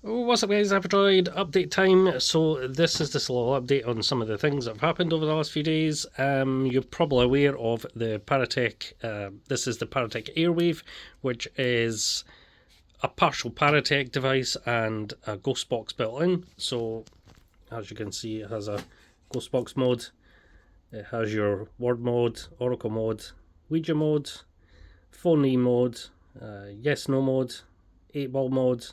What's up guys, Android update time. So this is just a little update on some of the things that have happened over the last few days. You're probably aware of the Paratech, this is the Paratech AIRWAVE, which is a partial Paratech device and a ghost box built in. So as you can see, it has a ghost box mode, it has your word mode, oracle mode, Ouija mode, phone mode, yes no mode, 8-ball mode,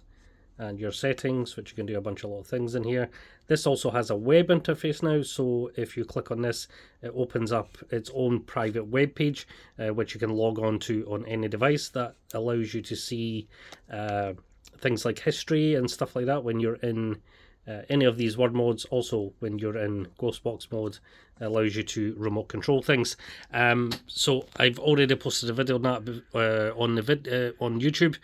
and your settings, which you can do a bunch of little things in here. This also has a web interface now, so if you click on this, it opens up its own private web page, which you can log on to on any device. That allows you to see things like history and stuff like that when you're in any of these word modes. Also, when you're in ghost box mode, it allows you to remote control things. So I've already posted a video on that on YouTube.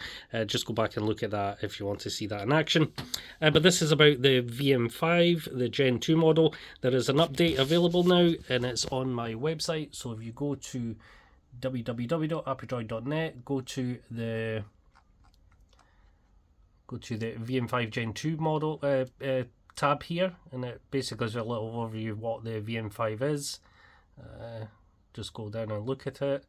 Just go back and look at that if you want to see that in action. But this is about the VM5, the Gen 2 model. There is an update available now, and it's on my website. So if you go to www.appydroid.net, go to the VM5 Gen 2 model tab here, and it basically is a little overview of what the VM5 is. Just go down and look at it.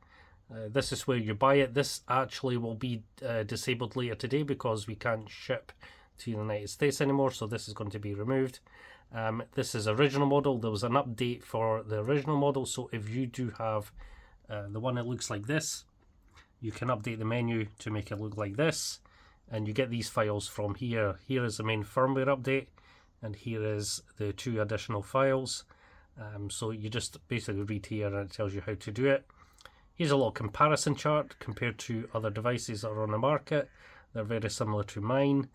This is where you buy it. This actually will be disabled later today because we can't ship to the United States anymore, so this is going to be removed. This is original model. There was an update for the original model, so if you do have the one that looks like this, you can update the menu to make it look like this. And you get these files from here. Here is the main firmware update, and here is the 2 additional files. So you just basically read here and it tells you how to do it. Here's a little comparison chart compared to other devices that are on the market. They're very similar to mine.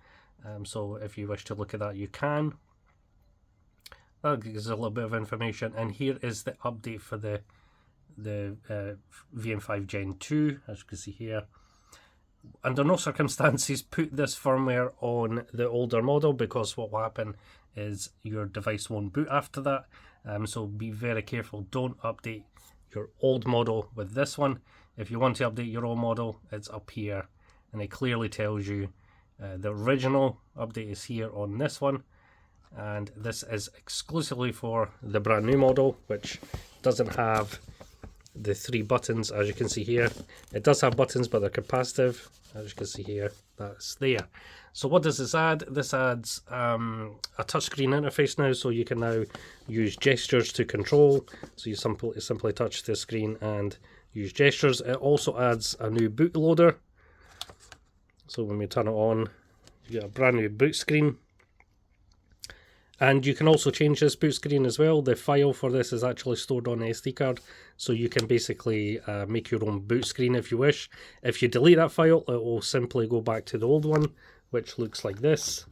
So if you wish to look at that, you can. That gives a little bit of information. And here is the update for the VM5 Gen 2, as you can see here. Under no circumstances put this firmware on the older model, because what will happen is your device won't boot after that. So be very careful. Don't update your old model with this one. If you want to update your old model, it's up here, and it clearly tells you the original update is here on this one, and this is exclusively for the brand new model, which doesn't have the 3 buttons. As you can see here, it does have buttons, but they're capacitive. As you can see here, that's there. So what does this add? This adds a touchscreen interface now, so you can now use gestures to control. So you simply touch the screen and use gestures. It also adds a new bootloader. So when we turn it on, you get a brand new boot screen. And you can also change this boot screen as well. The file for this is actually stored on an SD card, so you can basically make your own boot screen if you wish. If you delete that file, it will simply go back to the old one, which looks like this.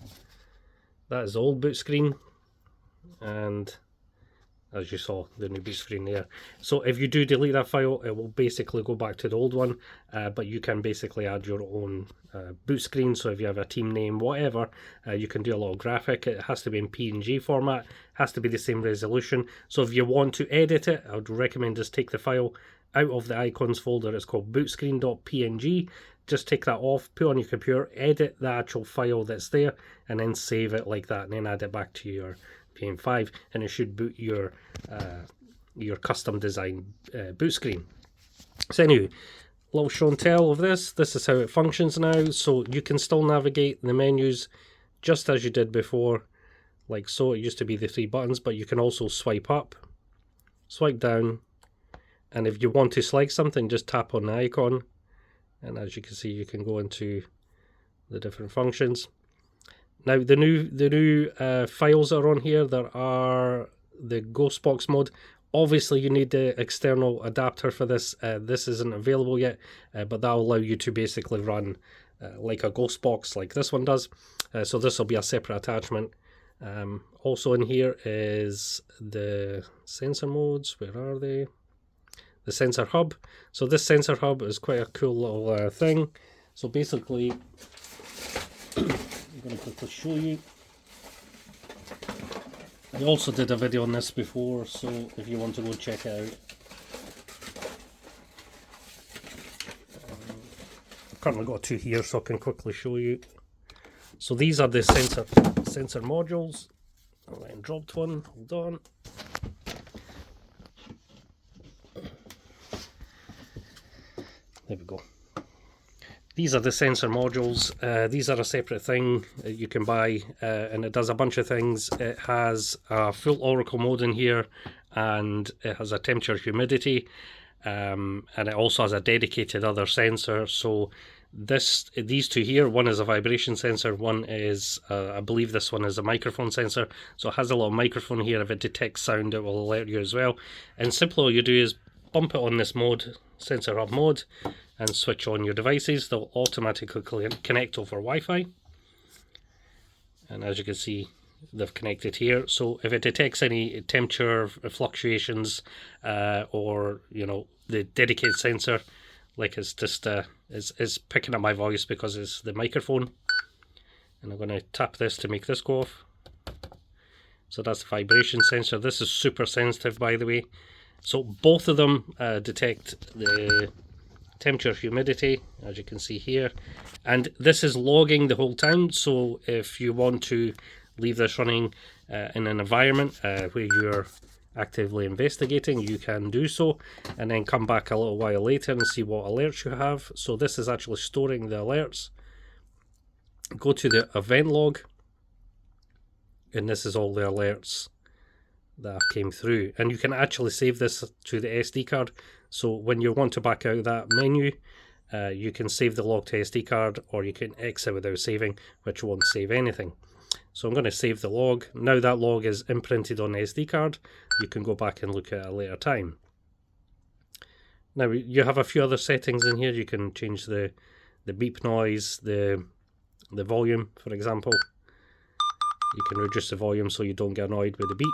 That is the old boot screen, and as you saw, the new boot screen there. So if you do delete that file, it will basically go back to the old one, but you can basically add your own boot screen. So if you have a team name, whatever, you can do a little graphic. It has to be in PNG format, has to be the same resolution. So if you want to edit it, I would recommend just take the file out of the icons folder. It's called bootscreen.png. Just take that off, put on your computer, edit the actual file that's there, and then save it like that, and then add it back to your VM5, and it should boot your custom design boot screen. So anyway, little show and tell of this. This is how it functions now. So you can still navigate the menus just as you did before, like so. It used to be the 3 buttons, but you can also swipe up, swipe down, and if you want to select something, just tap on the icon, and as you can see, you can go into the different functions. Now the new files that are on here, there are the ghost box mode. Obviously you need the external adapter for this. This isn't available yet, but that will allow you to basically run like a ghost box like this one does. So this will be a separate attachment. Also in here is the sensor modes. Where are they? The sensor hub. So this sensor hub is quite a cool little thing. So basically, I'm going to quickly show you. I also did a video on this before, so if you want to go check it out. I've currently got 2 here, so I can quickly show you. So these are the sensor modules. Oh, I dropped one. Hold on. There we go. These are the sensor modules. These are a separate thing you can buy, and it does a bunch of things. It has a full Oracle mode in here, and it has a temperature, humidity, and it also has a dedicated other sensor. So these two here, one is a vibration sensor, one is I believe this one is a microphone sensor. So it has a little microphone here. If it detects sound, it will alert you as well. And simply all you do is bump it on this mode, sensor hub mode, and switch on your devices. They'll automatically connect over Wi-Fi, and as you can see, they've connected here. So if it detects any temperature fluctuations, or the dedicated sensor, like it's just is picking up my voice because it's the microphone, and I'm going to tap this to make this go off. So that's the vibration sensor. This is super sensitive, by the way. So both of them detect the temperature, humidity, as you can see here, and this is logging the whole time. So if you want to leave this running in an environment where you're actively investigating, you can do so, and then come back a little while later and see what alerts you have. So this is actually storing the alerts. Go to the event log, and this is all the alerts that came through, and you can actually save this to the SD card. So when you want to back out of that menu, you can save the log to SD card, or you can exit without saving, which won't save anything. So I'm going to save the log. Now that log is imprinted on the SD card. You can go back and look at it a later time. Now you have a few other settings in here. You can change the beep noise, the volume, for example. You can reduce the volume so you don't get annoyed with the beep,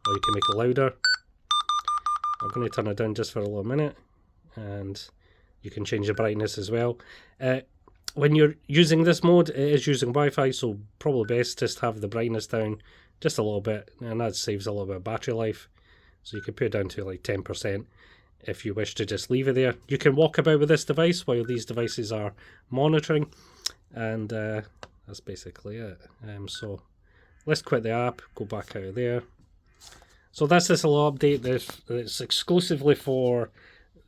or you can make it louder. I'm going to turn it down just for a little minute, and you can change the brightness as well. When you're using this mode, it is using Wi-Fi, so probably best just have the brightness down just a little bit, and that saves a little bit of battery life. So you can put it down to like 10% if you wish to just leave it there. You can walk about with this device while these devices are monitoring, and that's basically it. So let's quit the app, go back out of there. So that's this little update that's exclusively for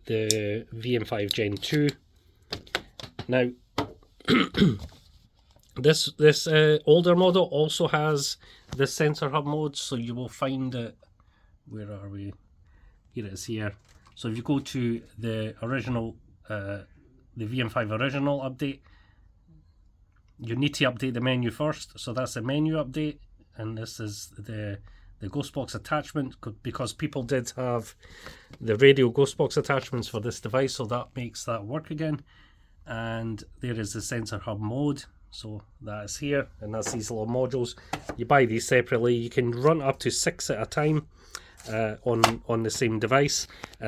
the VM5 Gen 2. Now, this older model also has the sensor hub mode, so you will find it. Where are we? Here it is here. So if you go to the original, the VM5 original update, you need to update the menu first. So that's the menu update, and this is the Ghostbox attachment, because people did have the radio Ghostbox attachments for this device, so that makes that work again. And there is the sensor hub mode, so that is here, and that's these little modules. You buy these separately. You can run up to 6 at a time on the same device.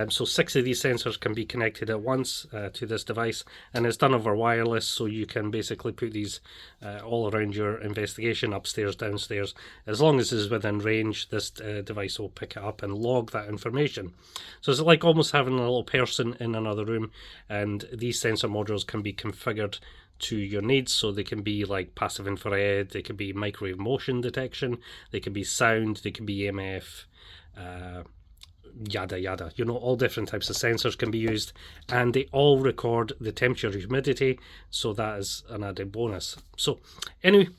So 6 of these sensors can be connected at once to this device, and it's done over wireless, so you can basically put these all around your investigation, upstairs, downstairs. As long as it's within range, this device will pick it up and log that information. So it's like almost having a little person in another room, and these sensor modules can be configured to your needs. So they can be like passive infrared, they can be microwave motion detection, they can be sound, they can be EMF, yada yada, all different types of sensors can be used, and they all record the temperature, humidity, so that is an added bonus. So anyway,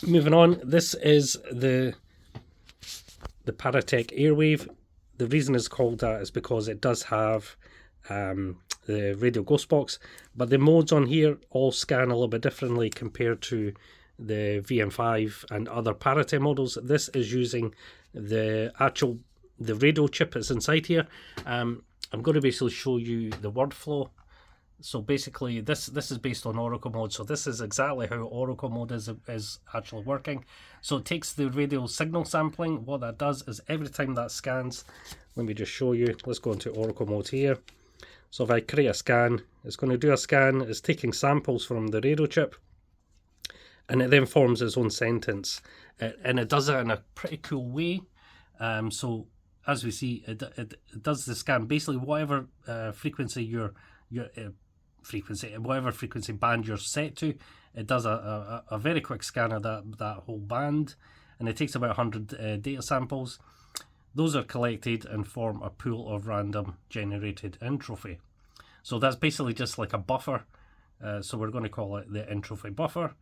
moving on, this is the Paratech AIRWAVE. The reason it's called that is because it does have the radio Ghostbox, but the modes on here all scan a little bit differently compared to the VM5 and other Paratech models. This is using the radio chip that's inside here. I'm going to basically show you the word flow. So basically this is based on Oracle mode, so this is exactly how Oracle mode is actually working. So it takes the radio signal sampling. What that does is every time that scans, let me just show you, let's go into Oracle mode here. So if I create a scan, it's going to do a scan, it's taking samples from the radio chip, and it then forms its own sentence, and it does it in a pretty cool way. So as we see, it does the scan basically whatever frequency you're frequency, whatever frequency band you're set to. It does a very quick scan of that whole band, and it takes about 100 data samples. Those are collected and form a pool of random generated entropy. So that's basically just like a buffer. So we're going to call it the entropy buffer.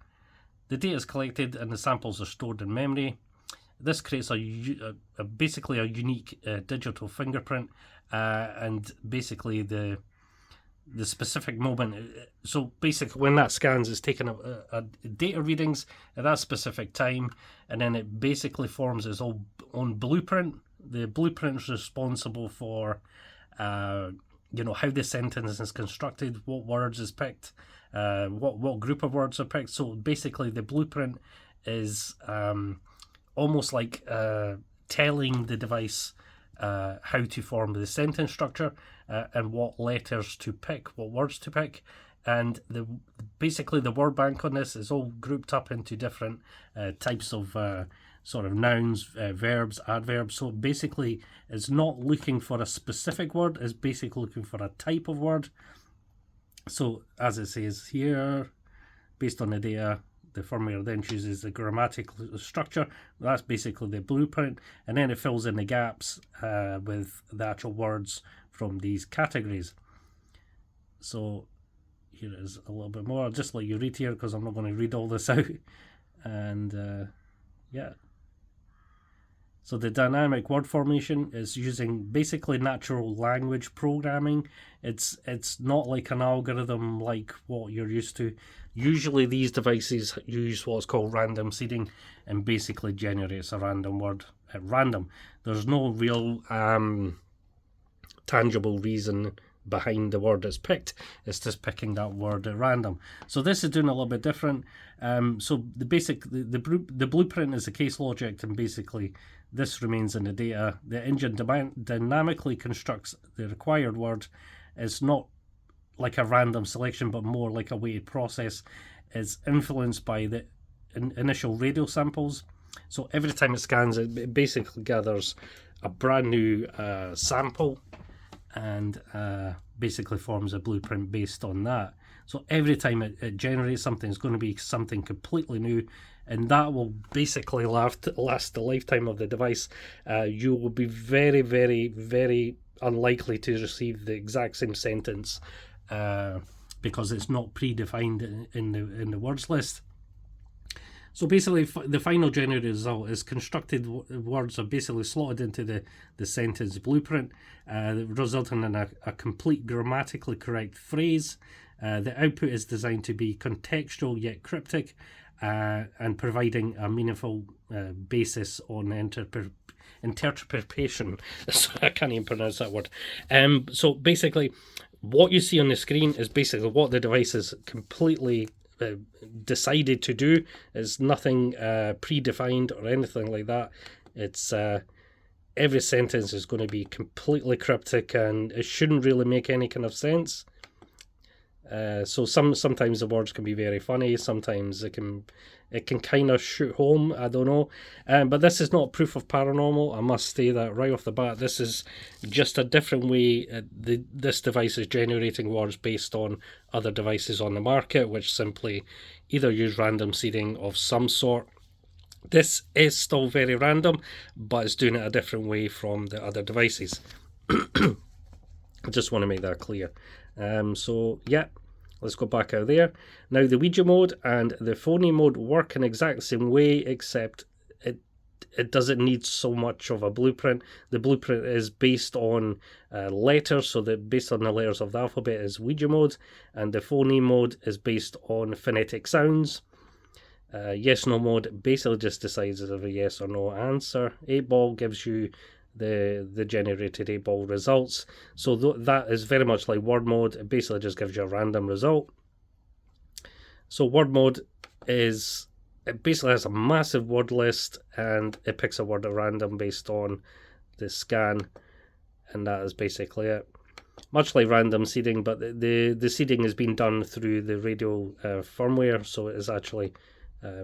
The data is collected and the samples are stored in memory. This creates basically a unique digital fingerprint, and basically the specific moment. So basically when that scans, it's taking a data readings at that specific time, and then it basically forms its own blueprint. The blueprint is responsible for how the sentence is constructed, what words is picked, what group of words are picked. So basically the blueprint is almost like telling the device how to form the sentence structure, and what letters to pick, what words to pick. And basically the word bank on this is all grouped up into different types of sort of nouns, verbs, adverbs. So basically it's not looking for a specific word, it's basically looking for a type of word. So as it says here, based on the data, the firmware then chooses the grammatical structure. That's basically the blueprint, and then it fills in the gaps with the actual words from these categories. So here is a little bit more. I'll just let you read here because I'm not going to read all this out. And yeah. So the dynamic word formation is using basically natural language programming. It's not like an algorithm like what you're used to. Usually these devices use what's called random seeding and basically generates a random word at random. There's no real tangible reason behind the word that's picked. It's just picking that word at random. So this is doing a little bit different. So the blueprint is the case logic, and basically this remains in the data. The engine dynamically constructs the required word. It's not like a random selection, but more like a weighted process. It's influenced by the initial radio samples. So every time it scans, it basically gathers a brand new sample, and basically forms a blueprint based on that. So every time it generates something, it's going to be something completely new, and that will basically last the lifetime of the device. You will be very, very, very unlikely to receive the exact same sentence because it's not predefined in the words list. So basically, the final generated result is constructed words are basically slotted into the sentence blueprint, resulting in a complete grammatically correct phrase. The output is designed to be contextual yet cryptic, and providing a meaningful basis on interpretation. So I can't even pronounce that word. So basically, what you see on the screen is basically what the device is completely decided to do. Is nothing predefined or anything like that. It's every sentence is going to be completely cryptic, and it shouldn't really make any kind of sense. So sometimes the words can be very funny, sometimes it can kind of shoot home, I don't know. But this is not proof of paranormal, I must say that right off the bat. This is just a different way this device is generating words based on other devices on the market, which simply either use random seeding of some sort. This is still very random, but it's doing it a different way from the other devices. I just want to make that clear. So yeah, let's go back out there. Now the Ouija mode and the phony mode work in the exact same way, except it doesn't need so much of a blueprint. The blueprint is based on letters, so that based on the letters of the alphabet is Ouija mode, and the phony mode is based on phonetic sounds. Yes no mode basically just decides if a yes or no answer. 8-ball gives you the generated 8-ball results. So that is very much like word mode. It basically just gives you a random result. So word mode it basically has a massive word list, and it picks a word at random based on the scan, and that is basically it. Much like random seeding, but the seeding is being done through the radio firmware, so it is actually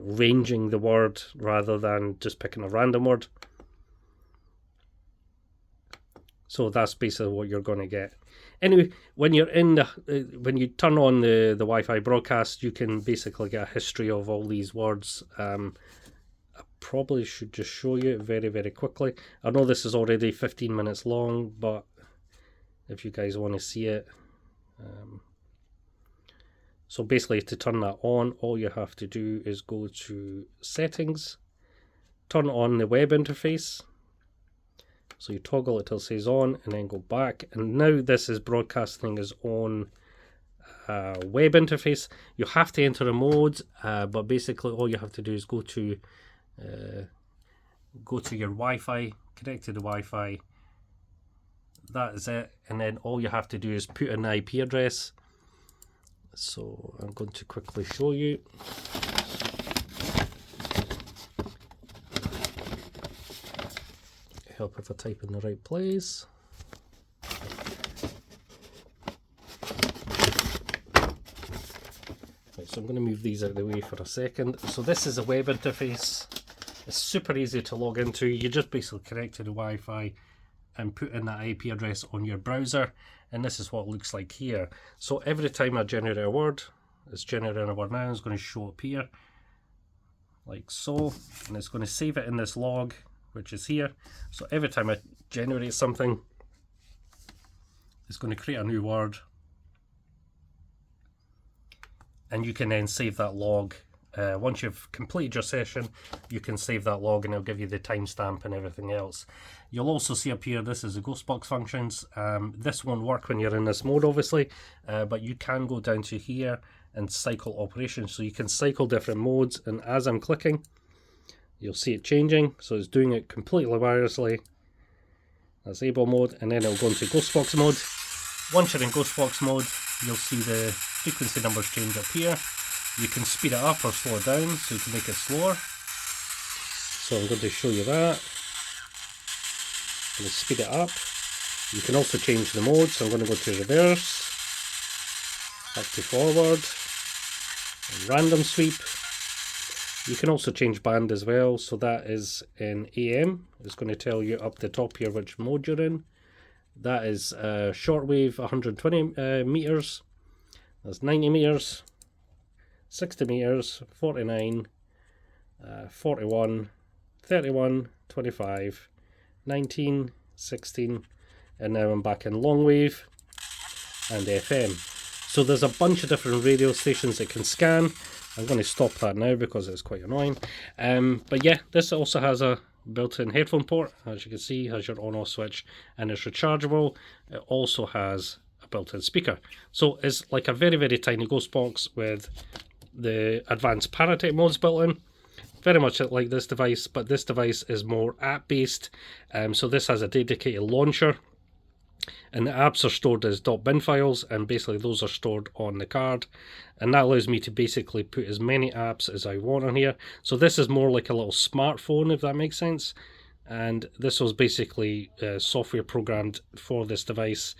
ranging the word rather than just picking a random word. So that's basically what you're going to get. Anyway, when you're in the when you turn on the Wi-Fi broadcast, you can basically get a history of all these words. I probably should just show you it very, very quickly. I know this is already 15 minutes long, but if you guys want to see it. So basically, to turn that on, all you have to do is go to Settings, turn on the web interface. So you toggle it till it says on, and then go back. And now this is broadcasting as on web interface. You have to enter a mode, but basically all you have to do is go to your Wi-Fi, connect to the Wi-Fi. That is it, and then all you have to do is put an IP address. So I'm going to quickly show you. Help if I type in the right place. Right, so I'm going to move these out of the way for a second. So this is a web interface. It's super easy to log into. You just basically connect to the Wi-Fi and put in that IP address on your browser, and this is what it looks like here. So every time I generate a word, it's generating a word now, it's going to show up here like so, and it's going to save it in this log, which is here. So every time I generate something, it's going to create a new word, and you can then save that log. Once you've completed your session, you can save that log, and it'll give you the timestamp and everything else. You'll also see up here, this is the Ghostbox functions. This won't work when you're in this mode, obviously, but you can go down to here and cycle operations. So you can cycle different modes, and as I'm clicking, you'll see it changing. So it's doing it completely wirelessly. That's Able mode, and then it'll go into Ghostbox mode. Once you're in Ghostbox mode, you'll see the frequency numbers change up here. You can speed it up or slow it down, so you can make it slower. So I'm going to show you that. I'm going to speed it up. You can also change the mode, so I'm going to go to reverse, back to forward, and random sweep. You can also change band as well, so that is in AM. It's going to tell you up the top here which mode you're in. That is shortwave 120 meters. That's 90 meters. 60 meters, 49, 41, 31, 25, 19, 16, and now I'm back in long wave and FM. So there's a bunch of different radio stations it can scan. I'm going to stop that now because it's quite annoying. But yeah, this also has a built-in headphone port, as you can see, has your on-off switch, and it's rechargeable. It also has a built-in speaker. So it's like a very, very tiny ghost box with the advanced Paratech modes built in, very much like this device, but this device is more app based. So this has a dedicated launcher, and the apps are stored as .bin files, and basically those are stored on the card, and that allows me to basically put as many apps as I want on here. So this is more like a little smartphone, if that makes sense, and this was basically software programmed for this device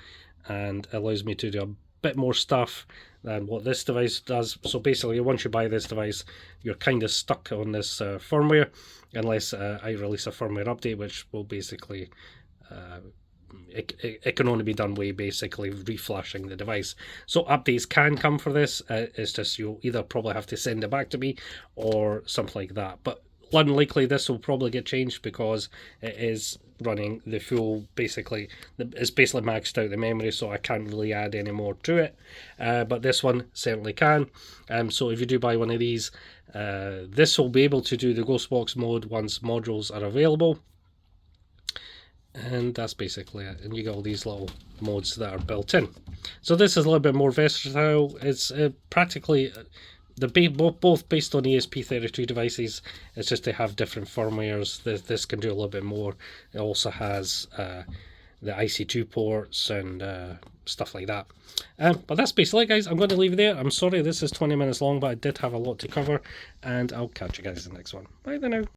and allows me to do a bit more stuff than what this device does. So basically, once you buy this device, you're kind of stuck on this firmware, unless I release a firmware update, which will basically it can only be done by basically reflashing the device. So updates can come for this. It's just you'll either probably have to send it back to me or something like that. But unlikely this will probably get changed because it is running the full, basically it's basically maxed out the memory, so I can't really add any more to it, but this one certainly can. So if you do buy one of these, this will be able to do the Ghostbox mode once modules are available, and that's basically it. And you get all these little modes that are built in. So this is a little bit more versatile. It's practically they're both based on ESP32 devices. It's just they have different firmwares. This can do a little bit more. It also has the IC2 ports and stuff like that. But that's basically it, guys. I'm going to leave it there. I'm sorry this is 20 minutes long, but I did have a lot to cover, and I'll catch you guys in the next one. Bye then now.